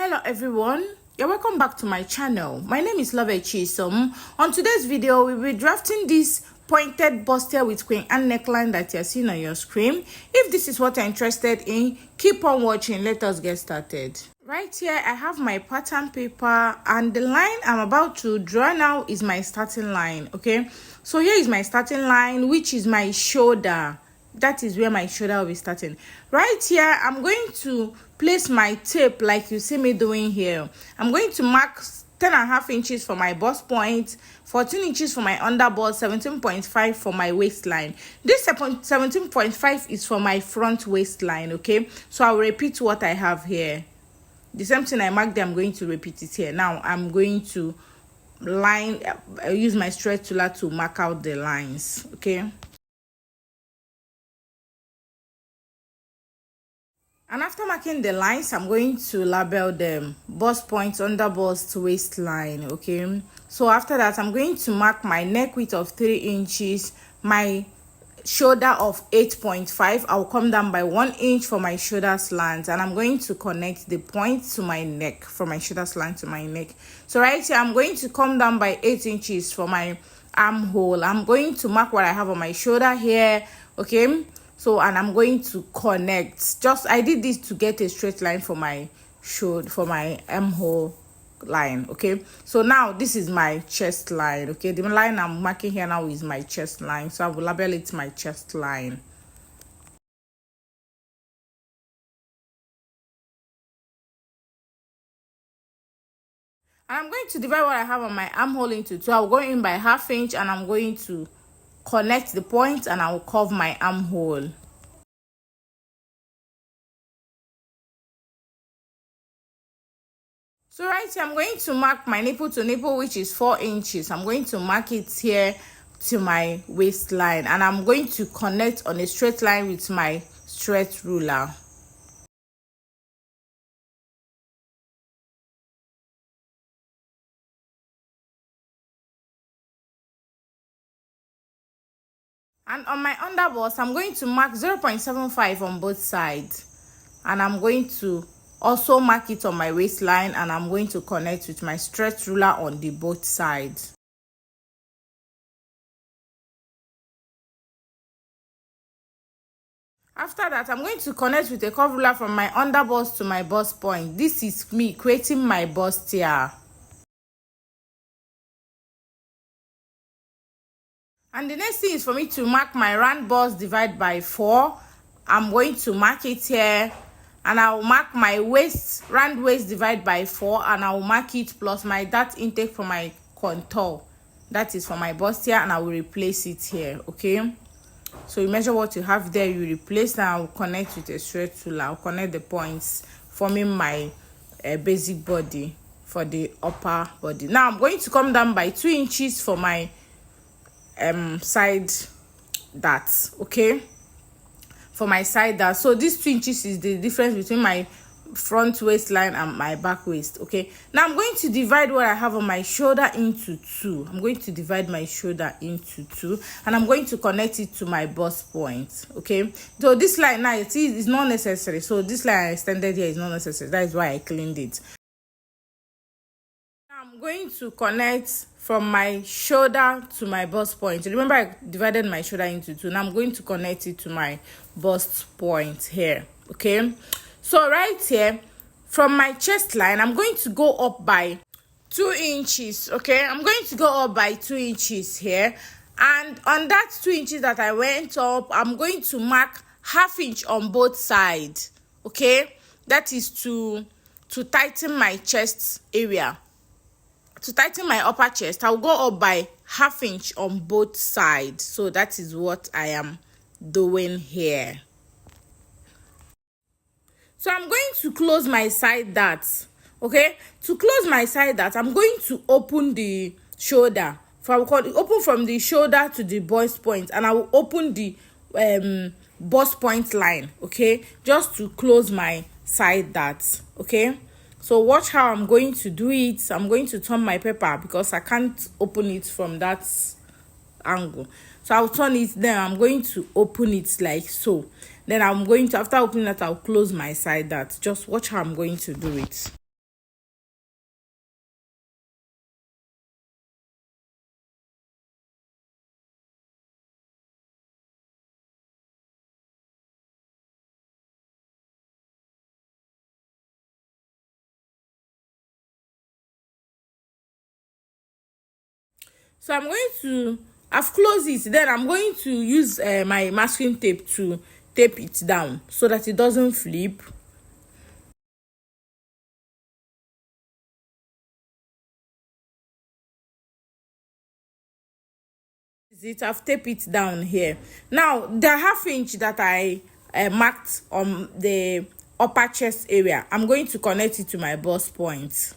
Hello everyone, you're welcome back to my channel. My name is Love Chisom. On today's video, we'll be drafting this pointed bustier with queen and neckline that you're seeing on your screen. If this is what you're interested in, keep on watching. Let us get started. Right here, I have my pattern paper, and the line I'm about to draw now is my starting line. Okay, so here is my starting line, which is my shoulder. That is where my shoulder will be starting. Right here, I'm going to place my tape like you see me doing here. I'm going to mark 10.5 inches for my bust point, 14 inches for my underbust, 17.5 for my waistline. This 17.5 is for my front waistline. Okay, so I'll repeat what I have here. The same thing I marked there, I'm going to repeat it here. Now I'm going to use my stretch ruler to mark out the lines. Okay, and after marking the lines, I'm going to label them: bust point, underbust, waistline. Okay, so after that, I'm going to mark my neck width of 3 inches, my shoulder of 8.5. I'll come down by 1 inch for my shoulder slant, and I'm going to connect the point to my neck from my shoulder slant to my neck. So right here, I'm going to come down by 8 inches for my armhole. I'm going to mark what I have on my shoulder here. Okay, so and I'm going to connect. I did this to get a straight line for my shoulder, for my armhole line. Okay, so now this is my chest line. Okay, the line I'm marking here now is my chest line, so I will label it my chest line. And I'm going to divide what I have on my armhole into 2. I'll go in by 1/2 inch, and I'm going to connect the point, and I will curve my armhole. So right here, I'm going to mark my nipple to nipple, which is 4 inches. I'm going to mark it here to my waistline, and I'm going to connect on a straight line with my stretch ruler. And on my underbust, I'm going to mark 0.75 on both sides, and I'm going to also mark it on my waistline, and I'm going to connect with my stretch ruler on the both sides. After that, I'm going to connect with a curve ruler from my underbust to my bust point. This is me creating my bustier. And the next thing is for me to mark my round bust divided by 4. I'm going to mark it here, and I'll mark my waist, round waist divided by 4, and I'll mark it plus my dart intake for my contour. That is for my bustier, and I will replace it here. Okay, so you measure what you have there, you replace, and I'll connect with a straight ruler. I'll connect the points, forming my basic body for the upper body. Now I'm going to come down by 2 inches for my side darts. Okay, for my side dart. So this 2 inches is the difference between my front waistline and my back waist. Okay, now I'm going to divide what I have on my shoulder into 2. I'm going to divide my shoulder into 2, and I'm going to connect it to my bust point. Okay, so this line now, you see, is not necessary. So this line I extended here is not necessary. That is why I cleaned it. I'm going to connect from my shoulder to my bust point. Remember, I divided my shoulder into 2. Now I'm going to connect it to my bust point here. Okay, so right here, from my chest line, I'm going to go up by 2 inches. Okay, I'm going to go up by 2 inches here, and on that 2 inches that I went up, I'm going to mark 1/2 inch on both sides. Okay, that is to tighten my chest area. To tighten my upper chest, I'll go up by 1/2 inch on both sides. So that is what I am doing here. So I'm going to close my side darts. Okay, to close my side dart, I'm going to open the shoulder. Open from the shoulder to the bust point, and I will open the bust point line. Okay, just to close my side darts. Okay, so watch how I'm going to do it. I'm going to turn my paper because I can't open it from that angle. So I'll turn it, then I'm going to open it like so. Then I'm going to, after opening that, I'll close my side dart. Just watch how I'm going to do it. So I've closed it. Then I'm going to use my masking tape to tape it down so that it doesn't flip. I've taped it down here. Now the 1/2 inch that I marked on the upper chest area, I'm going to connect it to my bust point.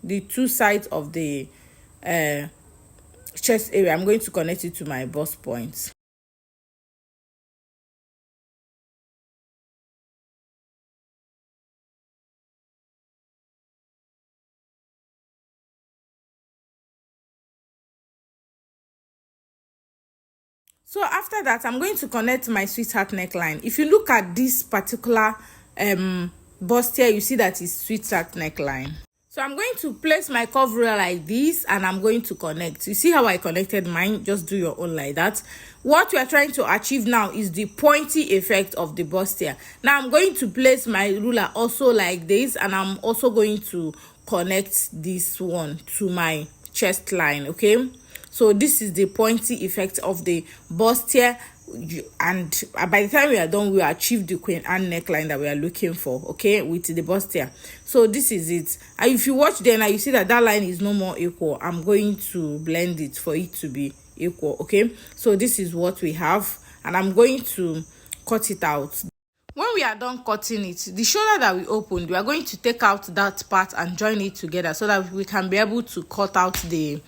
The two sides of the chest area, I'm going to connect it to my bust point. So after that, I'm going to connect my sweetheart neckline. If you look at this particular bustier, you see that it's sweetheart neckline. So I'm going to place my curve ruler like this, and I'm going to connect. You see how I connected mine? Just do your own like that. What we are trying to achieve now is the pointy effect of the bustier. Now I'm going to place my ruler also like this, and I'm also going to connect this one to my chest line. Okay, so this is the pointy effect of the bustier, and by the time we are done, we will achieve the Queen Anne neckline that we are looking for, okay, with the bustier. So this is it. And if you watch then, you see that line is no more equal. I'm going to blend it for it to be equal. Okay, so this is what we have, and I'm going to cut it out. When we are done cutting it, the shoulder that we opened, we are going to take out that part and join it together so that we can be able to cut out the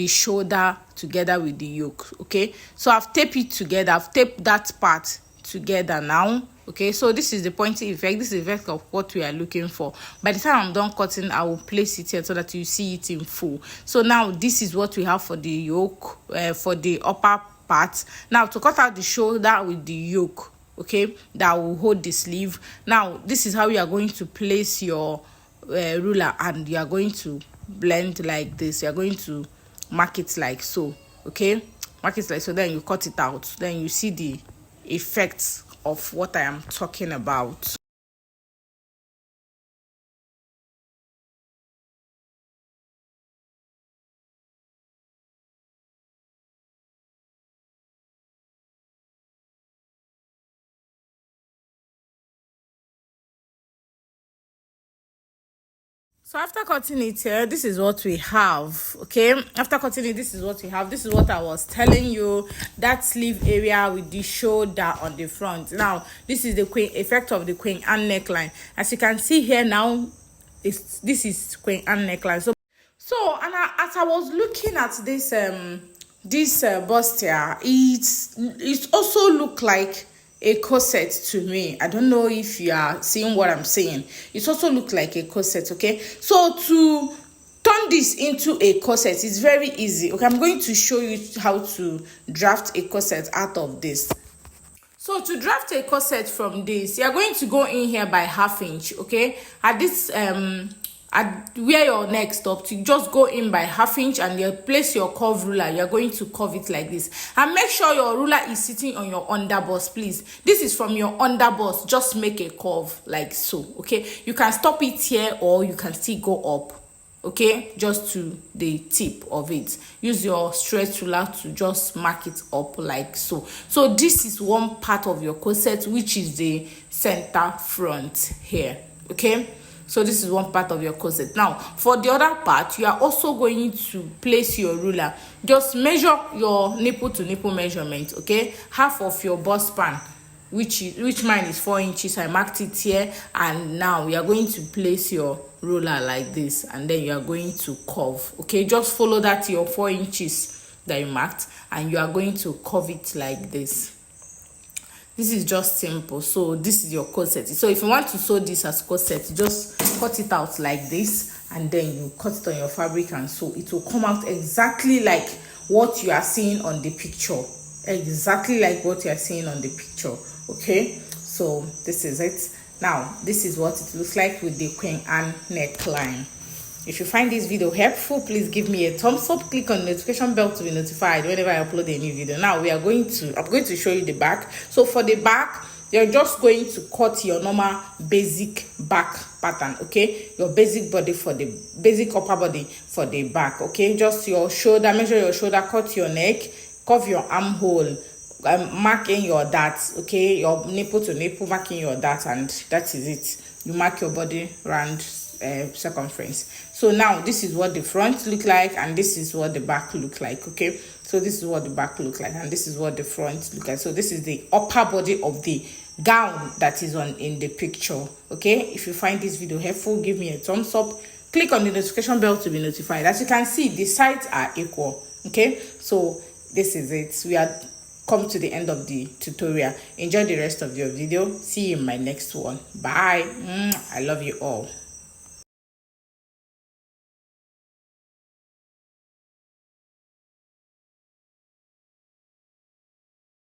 shoulder together with the yoke. Okay, so I've taped it together. I've taped that part together now. Okay, so this is the pointy effect. This is the effect of what we are looking for. By the time I'm done cutting, I will place it here so that you see it in full. So now this is what we have for the yoke, for the upper part. Now to cut out the shoulder with the yoke, okay, that will hold the sleeve. Now this is how you are going to place your ruler, and you are going to blend like this. You are going to mark it like so. Okay, mark it like so, then you cut it out. Then you see the effects of what I am talking about. So after cutting it here, this is what we have. Okay, after cutting it, this is what we have. This is what I was telling you, that sleeve area with the shoulder on the front. Now this is the effect of the Queen Anne neckline. As you can see here now, this is Queen Anne neckline. So and as I was looking at this bustier, it also looked like a corset to me. I don't know if you are seeing what I'm saying. It also looks like a corset. Okay, so to turn this into a corset is very easy. Okay, I'm going to show you how to draft a corset out of this. So to draft a corset from this, you are going to go in here by 1/2 inch. Okay, at this at where your neck stops, you just go in by 1/2 inch, and you place your curve ruler. You're going to curve it like this, and make sure your ruler is sitting on your underbust, please. This is from your underbust. Just make a curve like so. Okay, you can stop it here, or you can still go up. Okay, just to the tip of it. Use your straight ruler to just mark it up like so. So this is one part of your corset, which is the center front here. Okay, so this is one part of your corset. Now for the other part, you are also going to place your ruler. Just measure your nipple to nipple measurement. Okay, 1/2 of your bust span, which mine is 4 inches. I marked it here, and now we are going to place your ruler like this, and then you are going to curve. Okay, just follow that your 4 inches that you marked, and you are going to curve it like this. This is just simple. So this is your corset. So if you want to sew this as corset, just cut it out like this, and then you cut it on your fabric and sew. It will come out exactly like what you are seeing on the picture. Exactly like what you are seeing on the picture. Okay, so this is it. Now this is what it looks like with the Queen Anne neckline. If you find this video helpful, please give me a thumbs up. Click on the notification bell to be notified whenever I upload a new video. Now I'm going to show you the back. So for the back, you're just going to cut your normal basic back pattern, okay? Your basic body for the basic upper body for the back, okay? Just your shoulder, measure your shoulder, cut your neck, curve your armhole, mark in your darts, okay? Your nipple to nipple, marking your dart, and that is it. You mark your body round circumference. So now this is what the front look like, and this is what the back look like, okay? So this is what the back look like, and this is what the front look like. So this is the upper body of the gown that is on in the picture, okay? If you find this video helpful, give me a thumbs up, click on the notification bell to be notified. As you can see, the sides are equal, okay? So this is it. We are come to the end of the tutorial. Enjoy the rest of your video. See you in my next one. Bye. I love you all.